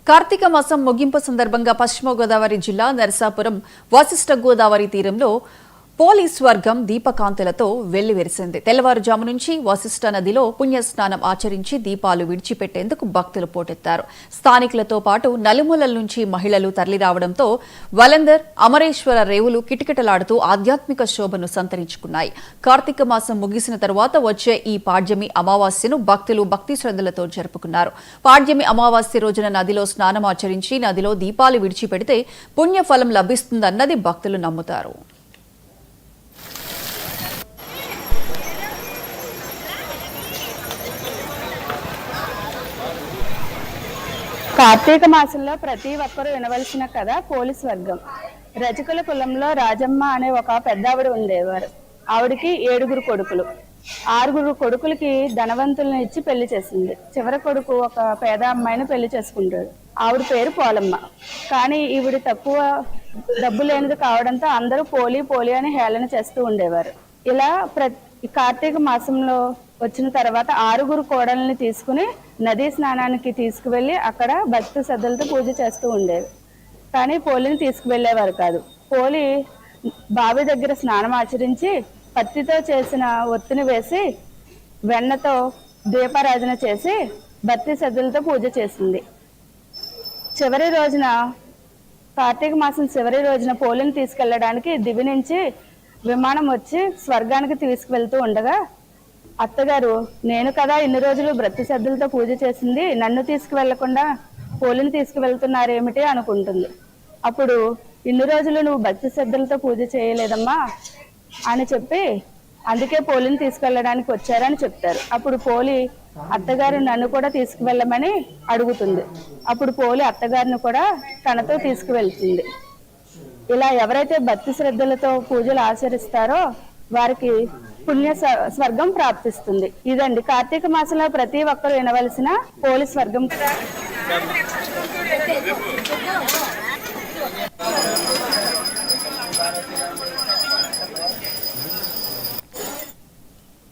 కార్తీక మాసం ముగింపు సందర్భంగా పశ్చిమ గోదావరి జిల్లా నరసాపురం వశిష్ఠ గోదావరి తీరంలో పోలీస్ వర్గం దీపకాంతులతో వెల్లివిరిసింది. తెల్లవారుజాము నుంచి వశిష్ఠ నదిలో పుణ్యస్నానం ఆచరించి దీపాలు విడిచిపెట్టేందుకు భక్తులు పోటెత్తారు. స్థానికులతో పాటు నలుమూలల నుంచి మహిళలు తరలిరావడంతో వలందర్, అమరేశ్వర రేవులు కిటకిటలాడుతూ ఆధ్యాత్మిక శోభను సంతరించుకున్నాయి. కార్తీక మాసం ముగిసిన తరువాత వచ్చే ఈ పాడ్యమి అమావాస్యను భక్తులు భక్తి శ్రద్ధలతో జరుపుకున్నారు. పాడ్యమి అమావాస్య రోజున నదిలో స్నానం ఆచరించి నదిలో దీపాలు విడిచిపెడితే పుణ్యఫలం లభిస్తుందన్నది భక్తులు నమ్ముతారు. కార్తీక మాసంలో ప్రతి ఒక్కరూ వినవలసిన కథ పోలీస్ వర్గం. రజకుల కులంలో రాజమ్మ అనే ఒక పెద్దావిడ ఉండేవారు. ఆవిడికి 7 కొడుకులు. 6 కొడుకులకి ధనవంతులను ఇచ్చి పెళ్లి చేసింది. చివరి కొడుకు ఒక పేద అమ్మాయిని పెళ్లి చేసుకుంటాడు. ఆవిడ పేరు పోలమ్మ. కానీ ఈవిడ తక్కువ డబ్బు లేనిది కావడంతో అందరూ పోలి అని హేళన చేస్తూ ఉండేవారు. ఇలా కార్తీక మాసంలో వచ్చిన తర్వాత 6 కోడల్ని తీసుకుని నదీ స్నానానికి తీసుకువెళ్ళి అక్కడ భక్తి శ్రద్ధలతో పూజ చేస్తూ ఉండేవి. కానీ పోలిని తీసుకువెళ్ళేవారు కాదు. పోలి బావి దగ్గర స్నానం ఆచరించి పత్తితో చేసిన ఒత్తిని వేసి వెన్నతో దీపారాధన చేసి భక్తి శ్రద్ధలతో పూజ చేసింది. చివరి రోజున కార్తీక మాసం చివరి రోజున పోలిని తీసుకెళ్లడానికి దివి నుంచి విమానం వచ్చి స్వర్గానికి తీసుకువెళ్తూ ఉండగా అత్తగారు, నేను కదా ఇన్ని రోజులు భక్తి శ్రద్ధలతో పూజ చేసింది, నన్ను తీసుకువెళ్లకుండా పోలిని తీసుకువెళ్తున్నారేమిటి అనుకుంటుంది. అప్పుడు ఇన్ని రోజులు నువ్వు భక్తి శ్రద్ధలతో పూజ చేయలేదమ్మా అని చెప్పి అందుకే పోలిని తీసుకెళ్లడానికి వచ్చారని చెప్తారు. అప్పుడు పోలి అత్తగారు నన్ను కూడా తీసుకువెళ్ళమని అడుగుతుంది. అప్పుడు పోలి అత్తగారిని కూడా తనతో తీసుకువెళ్తుంది. ఇలా ఎవరైతే భక్తి శ్రద్ధలతో పూజలు ఆచరిస్తారో వారికి పుణ్య స్వర్గం ప్రాప్తిస్తుంది. ఇదండి కార్తీక మాసంలో ప్రతి ఒక్కరు వినవలసిన పోలీస్ వర్గం.